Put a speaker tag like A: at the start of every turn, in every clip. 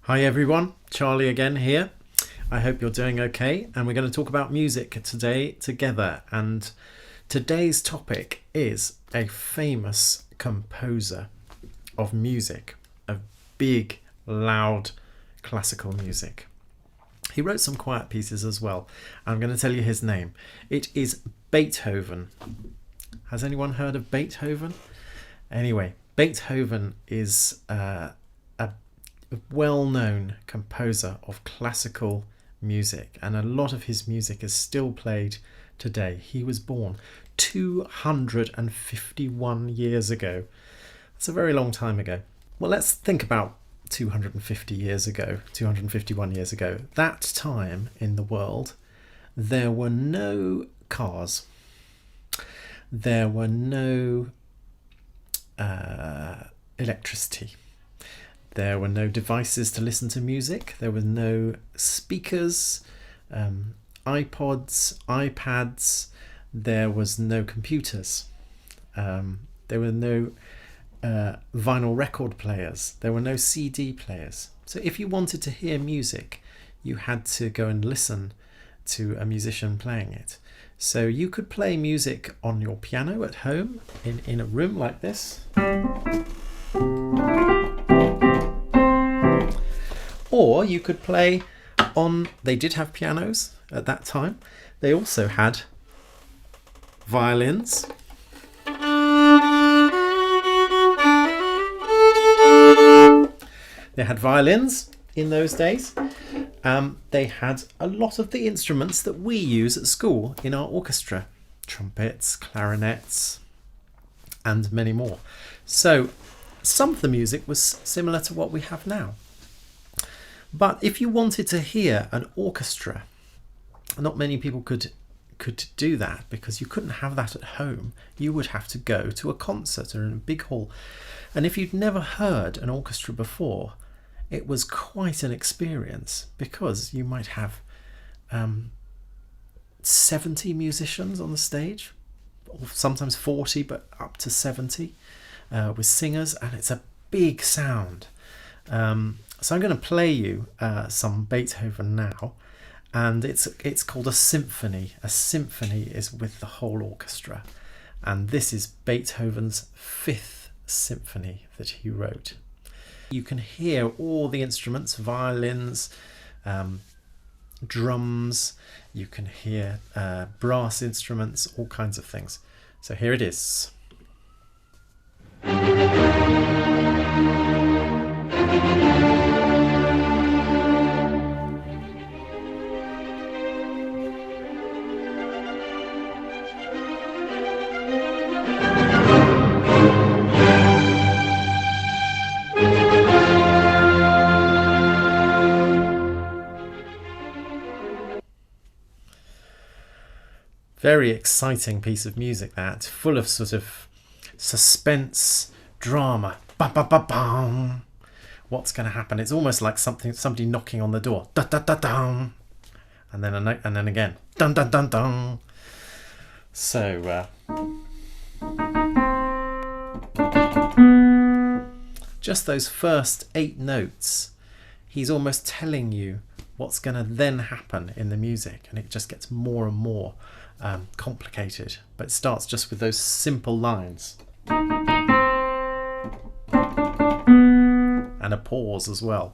A: Hi everyone, Charlie again here. I hope you're doing okay, and we're going to talk about music today together. And today's topic is a famous composer of music, of big, loud classical music. He wrote some quiet pieces as well. I'm going to tell you his name. It is Beethoven. Has anyone heard of Beethoven? Anyway, Beethoven is a well-known composer of classical music, and a lot of his music is still played today. He was born 251 years ago. That's a very long time ago. Well, let's think about 251 years ago. That time in the world, there were no cars. There were no electricity. There were no devices to listen to music. There were no speakers, iPods, iPads. There was no computers. There were no vinyl record players. There were no CD players. So if you wanted to hear music, you had to go and listen to a musician playing it. So you could play music on your piano at home in a room like this. Or you could play on, they did have pianos at that time. They also had violins. They had violins in those days. They had a lot of the instruments that we use at school in our orchestra. Trumpets, clarinets, and many more. So some of the music was similar to what we have now. But if you wanted to hear an orchestra, not many people could do that, because you couldn't have that at home. You would have to go to a concert or in a big hall. And if you'd never heard an orchestra before, it was quite an experience, because you might have 70 musicians on the stage, or sometimes 40, but up to 70 with singers, and it's a big sound. So I'm going to play you some Beethoven now, and it's called a symphony. A symphony is with the whole orchestra, and this is Beethoven's 5th symphony that he wrote. You can hear all the instruments, violins, drums, you can hear brass instruments, all kinds of things. So here it is. Very exciting piece of music, that, full of sort of suspense, drama. Bum, bum, bum, bum. What's going to happen? It's almost like somebody knocking on the door. Da, da, da, dum. And then again. Dun, dun, dun, dun. So just those first 8 notes, he's almost telling you what's going to then happen in the music, and it just gets more and more complicated. But it starts just with those simple lines and a pause as well.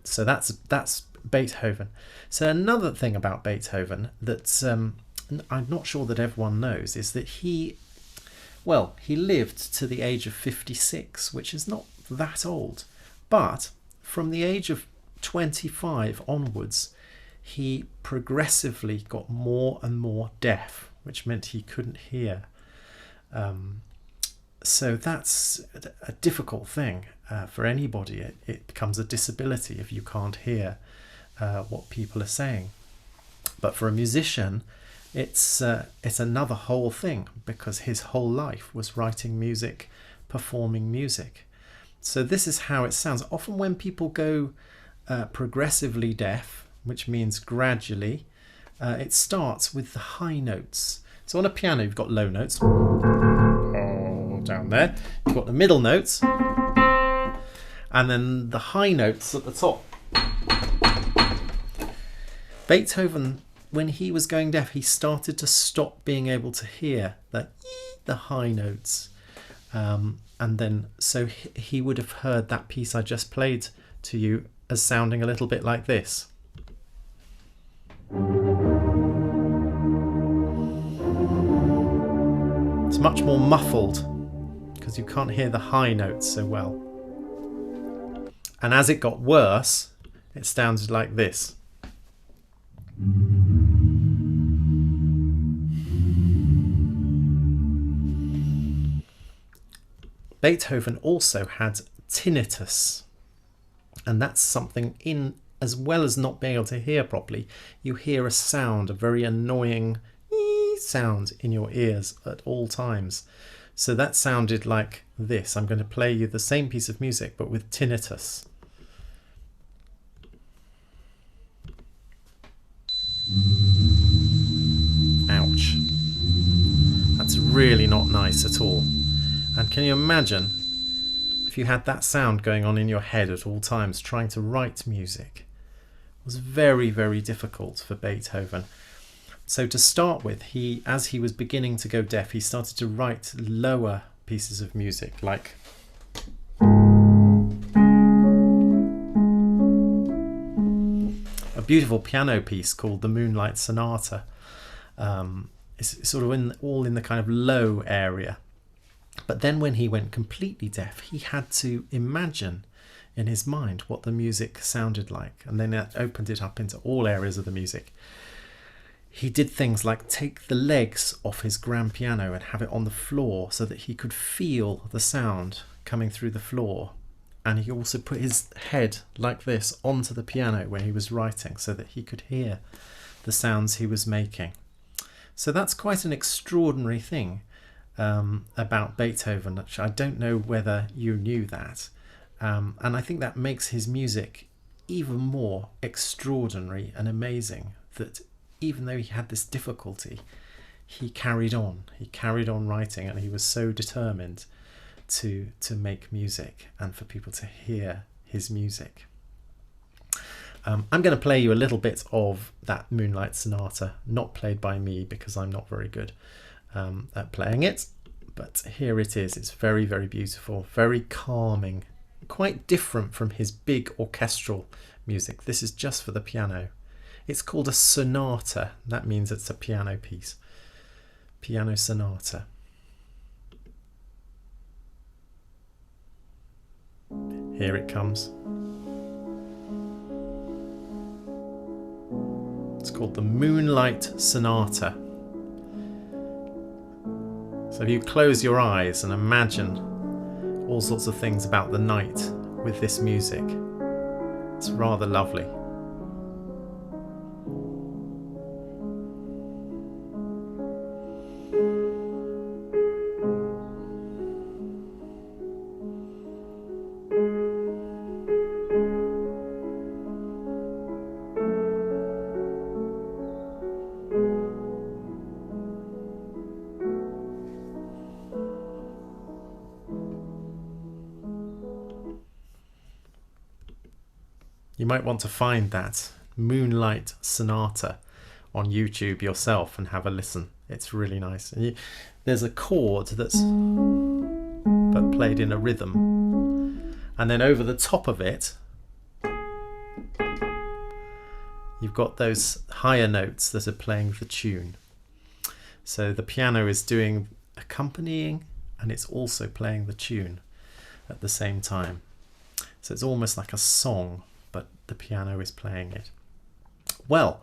A: So that's Beethoven. So another thing about Beethoven that I'm not sure that everyone knows is that he lived to the age of 56, which is not that old, but from the age of 25 onwards, he progressively got more and more deaf, which meant he couldn't hear. So that's a difficult thing for anybody. It becomes a disability if you can't hear what people are saying. But for a musician, it's another whole thing, because his whole life was writing music, performing music. So this is how it sounds. Often when people go progressively deaf, which means gradually, it starts with the high notes. So on a piano, you've got low notes, down there. You've got the middle notes, and then the high notes at the top. Beethoven, when he was going deaf, he started to stop being able to hear the high notes. And then so he would have heard that piece I just played to you as sounding a little bit like this. It's much more muffled because you can't hear the high notes so well. And as it got worse, it sounded like this. Beethoven also had tinnitus, and that's something as well as not being able to hear properly, you hear a sound, a very annoying sound in your ears at all times. So that sounded like this. I'm going to play you the same piece of music but with tinnitus. Ouch. That's really not nice at all. And can you imagine if you had that sound going on in your head at all times trying to write music? It was very, very difficult for Beethoven. So to start with, as he was beginning to go deaf, he started to write lower pieces of music, like a beautiful piano piece called the Moonlight Sonata. It's sort of all in the kind of low area. But then when he went completely deaf, he had to imagine in his mind what the music sounded like, and then that opened it up into all areas of the music. He did things like take the legs off his grand piano and have it on the floor so that he could feel the sound coming through the floor. And he also put his head like this onto the piano when he was writing so that he could hear the sounds he was making. So that's quite an extraordinary thing about Beethoven, which I don't know whether you knew that. And I think that makes his music even more extraordinary and amazing, that even though he had this difficulty, he carried on writing, and he was so determined to make music and for people to hear his music. I'm going to play you a little bit of that Moonlight Sonata, not played by me because I'm not very good at playing it, but here it is. It's very, very beautiful, very calming, quite different from his big orchestral music. This is just for the piano. It's called a sonata. That means it's a piano piece. Piano sonata. Here it comes. It's called the Moonlight Sonata. So if you close your eyes and imagine all sorts of things about the night with this music, it's rather lovely. You might want to find that Moonlight Sonata on YouTube yourself and have a listen. It's really nice. And there's a chord that's but played in a rhythm, and then over the top of it you've got those higher notes that are playing the tune. So the piano is doing accompanying, and it's also playing the tune at the same time. So it's almost like a song, but the piano is playing it. Well,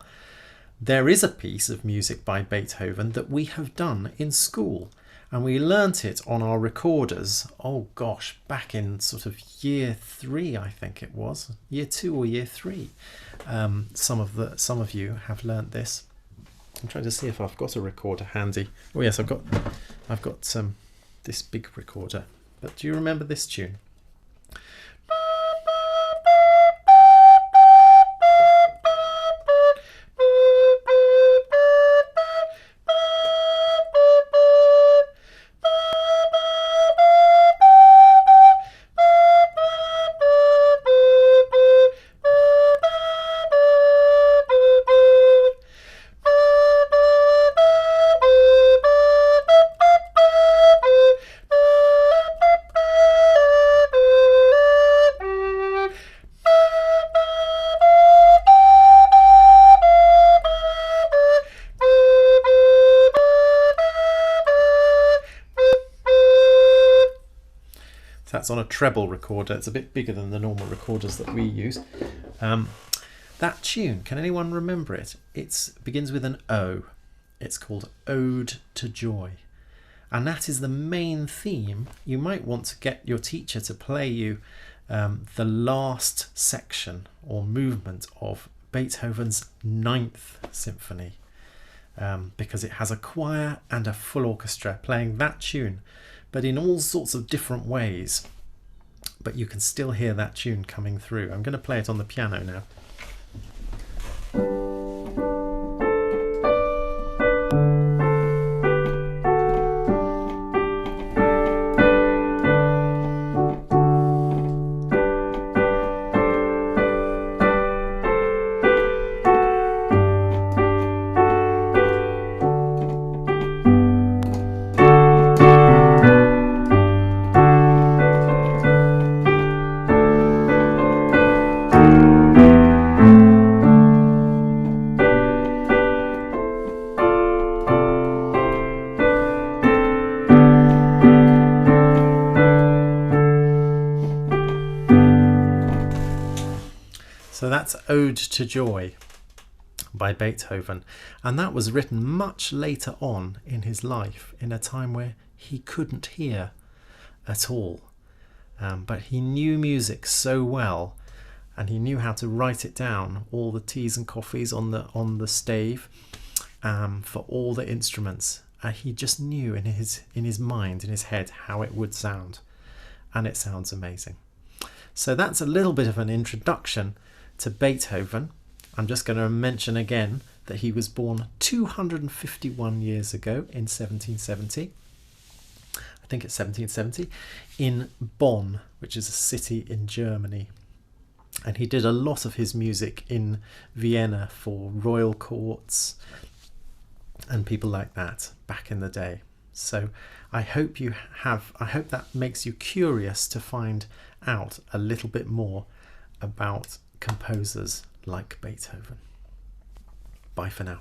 A: there is a piece of music by Beethoven that we have done in school, and we learnt it on our recorders, oh gosh, back in sort of year 3, I think it was, year 2 or year 3. Some of you have learnt this. I'm trying to see if I've got a recorder handy. Oh yes, I've got this big recorder. But do you remember this tune? That's on a treble recorder. It's a bit bigger than the normal recorders that we use. That tune, can anyone remember it? It begins with an O. It's called Ode to Joy. And that is the main theme. You might want to get your teacher to play you the last section or movement of Beethoven's Ninth Symphony, because it has a choir and a full orchestra playing that tune, but in all sorts of different ways. But you can still hear that tune coming through. I'm going to play it on the piano now. So that's Ode to Joy by Beethoven, and that was written much later on in his life, in a time where he couldn't hear at all, but he knew music so well, and he knew how to write it down, all the teas and coffees on the stave, for all the instruments. He just knew in his mind, in his head, how it would sound, and it sounds amazing. So that's a little bit of an introduction to Beethoven. I'm just going to mention again that he was born 251 years ago in 1770. I think it's 1770, in Bonn, which is a city in Germany. And he did a lot of his music in Vienna for royal courts and people like that back in the day. So I hope that makes you curious to find out a little bit more about composers like Beethoven. Bye for now.